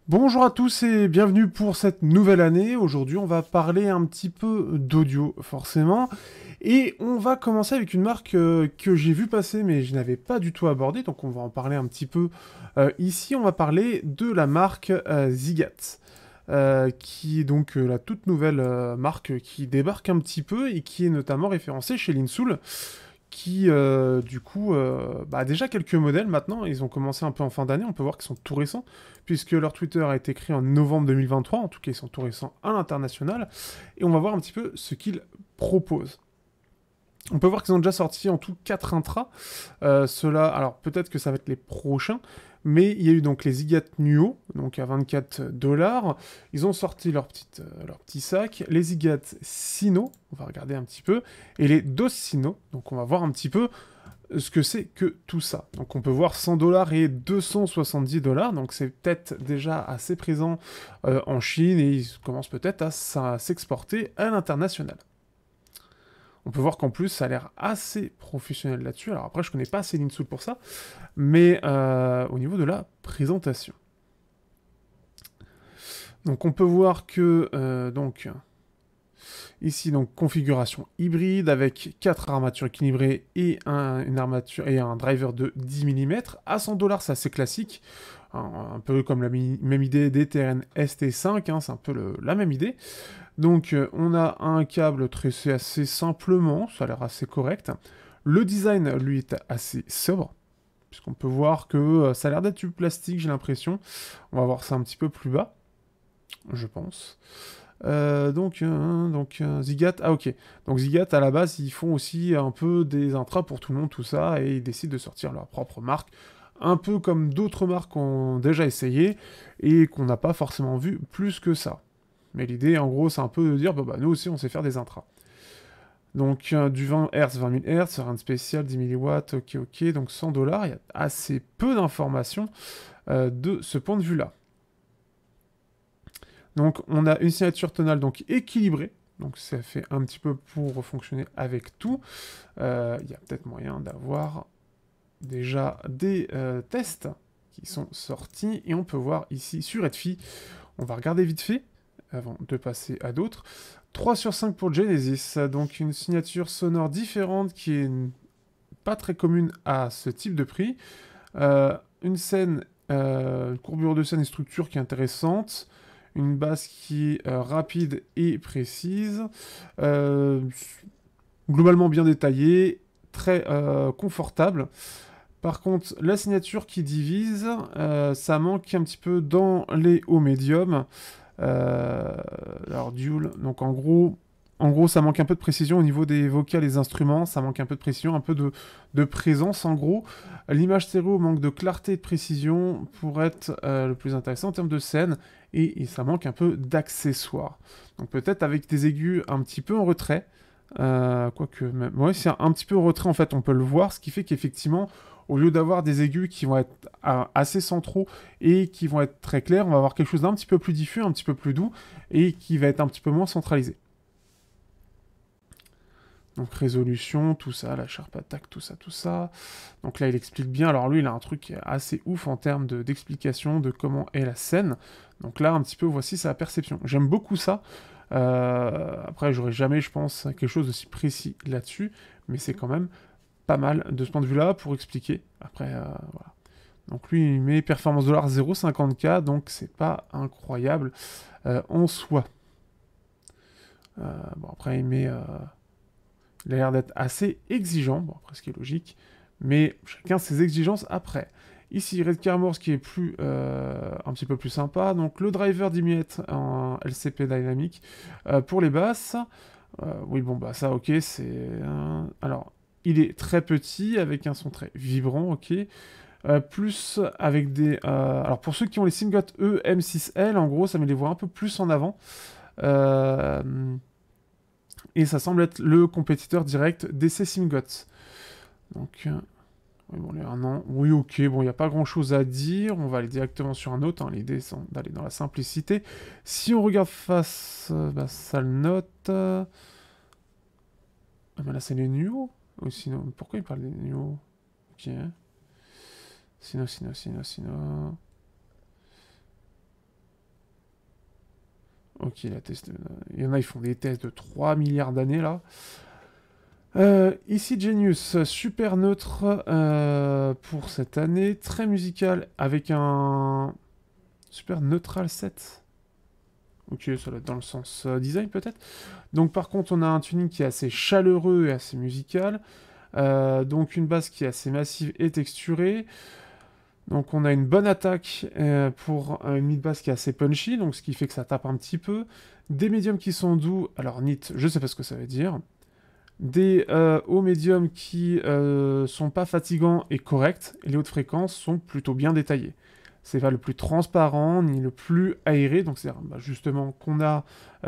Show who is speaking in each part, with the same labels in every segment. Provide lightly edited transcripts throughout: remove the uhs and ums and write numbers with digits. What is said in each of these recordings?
Speaker 1: Bonjour à tous et bienvenue pour cette nouvelle année. Aujourd'hui, on va parler un petit peu d'audio, forcément. Et on va commencer avec une marque que j'ai vu passer, mais je n'avais pas du tout abordé, donc on va en parler un petit peu ici. On va parler de la marque Zigat, qui est donc la toute nouvelle marque qui débarque un petit peu et qui est notamment référencée chez Linsoul qui, du coup, déjà quelques modèles maintenant, ils ont commencé un peu en fin d'année, on peut voir qu'ils sont tout récents, puisque leur Twitter a été créé en novembre 2023, en tout cas ils sont tout récents à l'international, et on va voir un petit peu ce qu'ils proposent. On peut voir qu'ils ont déjà sorti en tout 4 intras. Cela, alors peut-être que ça va être les prochains, mais il y a eu donc les Zigat Nuo, donc à 24 dollars. Ils ont sorti leur petit sac. Les Zigat Sino, on va regarder un petit peu, et les Dos Sino, donc on va voir un petit peu ce que c'est que tout ça. Donc on peut voir 100 dollars et 270 dollars, donc c'est peut-être déjà assez présent en Chine et ils commencent peut-être à s'exporter à l'international. On peut voir qu'en plus, ça a l'air assez professionnel là-dessus. Alors après, je connais pas assez Linsoul pour ça, mais au niveau de la présentation. Donc on peut voir que ici donc configuration hybride avec 4 armatures équilibrées et une armature et un driver de 10 mm. À 100 dollars, c'est assez classique. Un peu comme la même idée des TRN ST5, hein, c'est un peu la même idée. Donc on a un câble tressé assez simplement, ça a l'air assez correct. Le design, lui, est assez sobre, puisqu'on peut voir que ça a l'air d'être du plastique, j'ai l'impression. On va voir ça un petit peu plus bas, je pense. Zigat, ah ok. Donc Zigat, à la base, ils font aussi un peu des intras pour tout le monde, tout ça, et ils décident de sortir leur propre marque, un peu comme d'autres marques ont déjà essayé, et qu'on n'a pas forcément vu plus que ça. Mais l'idée, en gros, c'est un peu de dire, nous aussi, on sait faire des intras. Donc, du 20 Hz, 20 000 Hz, rien de spécial, 10 milliwatts, ok, ok, donc 100 dollars, il y a assez peu d'informations de ce point de vue-là. Donc, on a une signature tonale donc équilibrée, donc ça fait un petit peu pour fonctionner avec tout. Il y a peut-être moyen d'avoir déjà des tests qui sont sortis, et on peut voir ici sur Redfi, on va regarder vite fait, avant de passer à d'autres. 3 sur 5 pour Genesis, donc une signature sonore différente qui est pas très commune à ce type de prix. Une scène, une courbure de scène et structure qui est intéressante. Une basse qui est rapide et précise. Euh, Globalement bien détaillée, très confortable. Par contre, la signature qui divise, ça manque un petit peu dans les hauts médiums. Alors dual, donc en gros, ça manque un peu de précision au niveau des vocales et des instruments, ça manque un peu de précision, un peu de présence en gros. L'image stéréo manque de clarté et de précision pour être le plus intéressant en termes de scène, et ça manque un peu d'accessoires. Donc peut-être avec des aigus un petit peu en retrait, quoique même, ouais, c'est un petit peu en retrait en fait, on peut le voir, ce qui fait qu'effectivement, au lieu d'avoir des aigus qui vont être assez centraux et qui vont être très clairs, on va avoir quelque chose d'un petit peu plus diffus, un petit peu plus doux, et qui va être un petit peu moins centralisé. Donc résolution, tout ça, la Sharp Attack, tout ça, tout ça. Donc là, il explique bien. Alors lui, il a un truc assez ouf en termes d'explication de comment est la scène. Donc là, un petit peu, voici sa perception. J'aime beaucoup ça. Après, j'aurais jamais, je pense, quelque chose d'aussi précis là-dessus, mais c'est quand même pas mal de ce point de vue-là pour expliquer. Après, voilà. Donc lui, il met performance dollar 0,50K, donc c'est pas incroyable en soi. Bon, après, il a l'air d'être assez exigeant, bon, après, ce qui est logique, mais chacun ses exigences après. Ici, Red Carmore, ce qui est un petit peu plus sympa. Donc, le driver 10 miettes en LCP dynamique pour les basses. Oui, bon, bah ça, ok, c'est... alors, il est très petit, avec un son très vibrant, ok. Plus avec des... alors, pour ceux qui ont les Simgot E M6L, en gros, ça met les voix un peu plus en avant. Et ça semble être le compétiteur direct d'essai Simgot. Donc, oui, bon, les 1 an, oui, ok, bon, il n'y a pas grand chose à dire, on va aller directement sur un autre, hein. L'idée c'est d'aller dans la simplicité. Si on regarde face, ça le note. Ah, mais là c'est les nuos. Ou sinon, pourquoi il parle des nuos? Ok. Sinon. Ok, il a testé. Il y en a, ils font des tests de 3 milliards d'années, là. Ici, Genius, super neutre pour cette année. Très musical, avec un super neutral 7. Ok, ça doit être dans le sens design, peut-être. Donc, par contre, on a un tuning qui est assez chaleureux et assez musical. Donc, une basse qui est assez massive et texturée. Donc on a une bonne attaque pour une mid-bass qui est assez punchy, donc ce qui fait que ça tape un petit peu. Des médiums qui sont doux, alors NIT, je sais pas ce que ça veut dire. Des hauts médiums qui sont pas fatigants et corrects, et les hautes fréquences sont plutôt bien détaillées. C'est pas le plus transparent ni le plus aéré, donc c'est justement qu'on a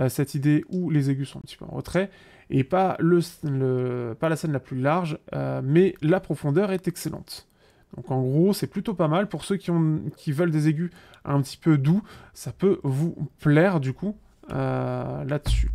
Speaker 1: cette idée où les aigus sont un petit peu en retrait, et pas, pas la scène la plus large, mais la profondeur est excellente. Donc en gros, c'est plutôt pas mal. Pour ceux qui veulent des aigus un petit peu doux, ça peut vous plaire du coup là-dessus.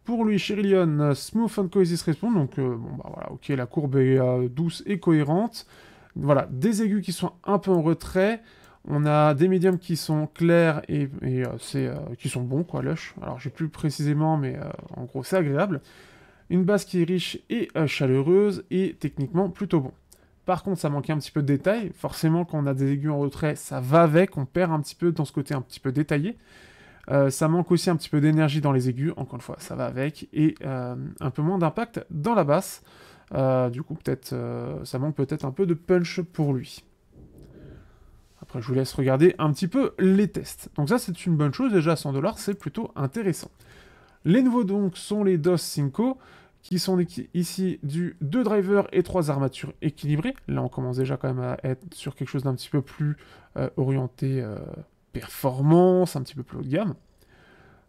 Speaker 1: Pour lui, Cherillion, Smooth and Cohesive Response. Donc bon bah voilà, ok, la courbe est douce et cohérente. Voilà, des aigus qui sont un peu en retrait. On a des médiums qui sont clairs et qui sont bons, quoi, lush. Alors j'ai plus précisément, mais en gros c'est agréable. Une basse qui est riche et chaleureuse et techniquement plutôt bon. Par contre, ça manquait un petit peu de détail. Forcément, quand on a des aigus en retrait, ça va avec. On perd un petit peu dans ce côté un petit peu détaillé. Ça manque aussi un petit peu d'énergie dans les aigus. Encore une fois, ça va avec. Et un peu moins d'impact dans la basse. Du coup, peut-être, ça manque peut-être un peu de punch pour lui. Après, je vous laisse regarder un petit peu les tests. Donc ça, c'est une bonne chose. Déjà, à 100 $, c'est plutôt intéressant. Les nouveaux, donc, sont les DOS Cinco, qui sont ici du 2 drivers et 3 armatures équilibrées. Là, on commence déjà quand même à être sur quelque chose d'un petit peu plus orienté performance, un petit peu plus haut de gamme.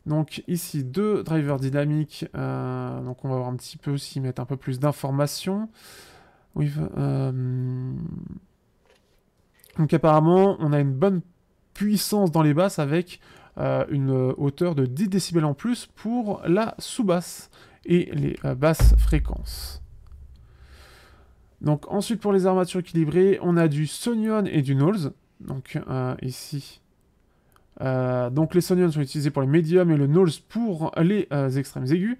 Speaker 1: Donc ici, 2 drivers dynamiques. Donc on va voir un petit peu s'ils mettent un peu plus d'informations. Oui, donc apparemment, on a une bonne puissance dans les basses avec une hauteur de 10 décibels en plus pour la sous-basse et les basses fréquences. Donc ensuite pour les armatures équilibrées, on a du Sonion et du Knowles. Donc ici. Donc les Sonion sont utilisés pour les médiums et le Knowles pour les extrêmes aigus.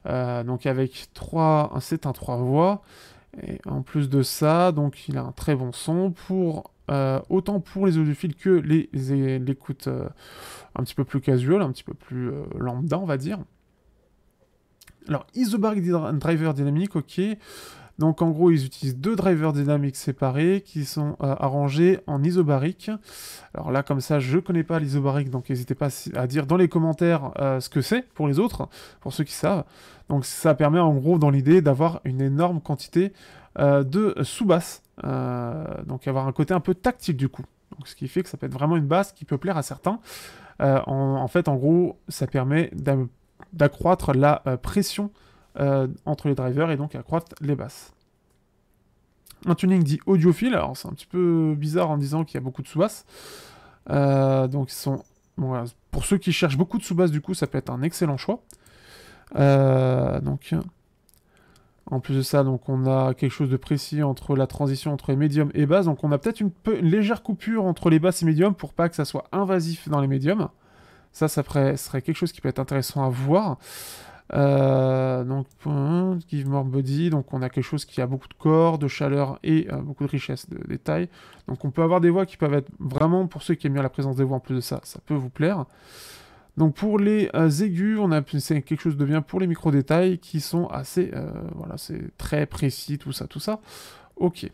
Speaker 1: Donc avec 3, c'est un 3 voix. Et en plus de ça, donc il a un très bon son pour autant pour les audiophiles que l'écoute un petit peu plus casual, un petit peu plus lambda, on va dire. Alors, isobaric driver dynamique, ok. Donc, en gros, ils utilisent 2 drivers dynamiques séparés qui sont arrangés en isobaric. Alors là, comme ça, je connais pas l'isobaric, donc n'hésitez pas à dire dans les commentaires ce que c'est pour les autres, pour ceux qui savent. Donc, ça permet, en gros, dans l'idée, d'avoir une énorme quantité de sous-basse. Donc, avoir un côté un peu tactile, du coup. Donc, ce qui fait que ça peut être vraiment une basse qui peut plaire à certains. En fait, en gros, ça permet d'accroître la pression entre les drivers et donc accroître les basses. Un tuning dit audiophile, alors c'est un petit peu bizarre en disant qu'il y a beaucoup de sous-basses. Donc ils sont... Bon, voilà. Pour ceux qui cherchent beaucoup de sous-basses, du coup, ça peut être un excellent choix. Donc... En plus de ça, donc on a quelque chose de précis entre la transition entre les médiums et basses. Donc on a peut-être une légère coupure entre les basses et médiums pour pas que ça soit invasif dans les médiums. Ça serait quelque chose qui peut être intéressant à voir. Donc, give more body. Donc on a quelque chose qui a beaucoup de corps, de chaleur et beaucoup de richesse de détails. Donc on peut avoir des voix qui peuvent être vraiment, pour ceux qui aiment bien la présence des voix en plus de ça, ça peut vous plaire. Donc pour les aigus, c'est quelque chose de bien pour les micro-détails qui sont assez... voilà, c'est très précis, tout ça, tout ça. Ok.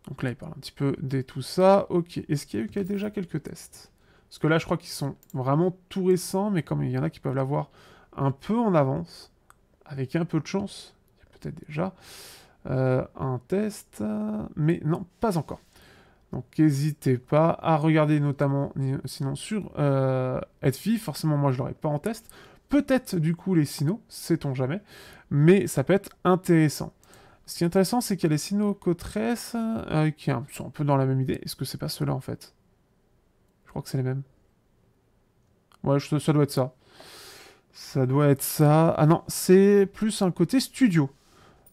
Speaker 1: Donc là, il parle un petit peu de tout ça. Ok. Est-ce qu'il y a eu déjà quelques tests? Parce que là, je crois qu'ils sont vraiment tout récents, mais comme il y en a qui peuvent l'avoir un peu en avance, avec un peu de chance, il y a peut-être déjà un test, mais non, pas encore. Donc n'hésitez pas à regarder notamment, sinon sur Edfi, forcément moi je l'aurai pas en test, peut-être du coup les Sino, sait-on jamais, mais ça peut être intéressant. Ce qui est intéressant c'est qu'il y a les Sino Cotress qui sont un peu dans la même idée, est-ce que c'est pas ceux-là en fait? Je crois que c'est les mêmes. Ouais, ça doit être ça. Ça doit être ça. Ah non, c'est plus un côté studio.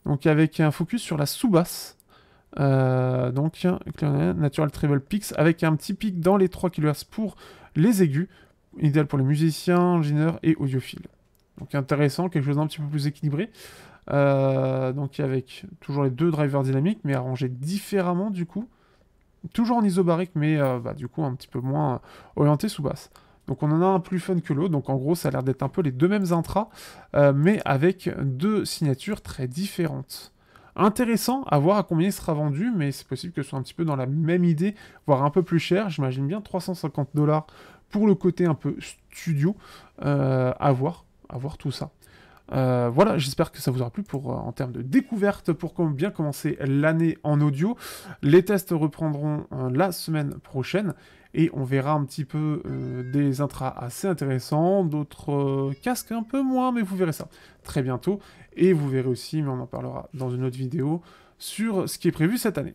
Speaker 1: Donc avec un focus sur la sous-basse. Donc Natural Treble Peaks avec un petit pic dans les 3 kHz pour les aigus, idéal pour les musiciens, ingénieurs et audiophiles. Donc intéressant, quelque chose d'un petit peu plus équilibré. Donc avec toujours les 2 drivers dynamiques, mais arrangés différemment du coup. Toujours en isobarique, mais du coup un petit peu moins orienté sous basse. Donc on en a un plus fun que l'autre, donc en gros ça a l'air d'être un peu les 2 mêmes intras, mais avec 2 signatures très différentes. Intéressant à voir à combien il sera vendu, mais c'est possible que ce soit un petit peu dans la même idée, voire un peu plus cher. J'imagine bien 350$ pour le côté un peu studio, à voir tout ça. Voilà, j'espère que ça vous aura plu pour, en termes de découverte pour bien commencer l'année en audio. Les tests reprendront la semaine prochaine et on verra un petit peu des intras assez intéressants, d'autres casques un peu moins, mais vous verrez ça très bientôt. Et vous verrez aussi, mais on en parlera dans une autre vidéo, sur ce qui est prévu cette année.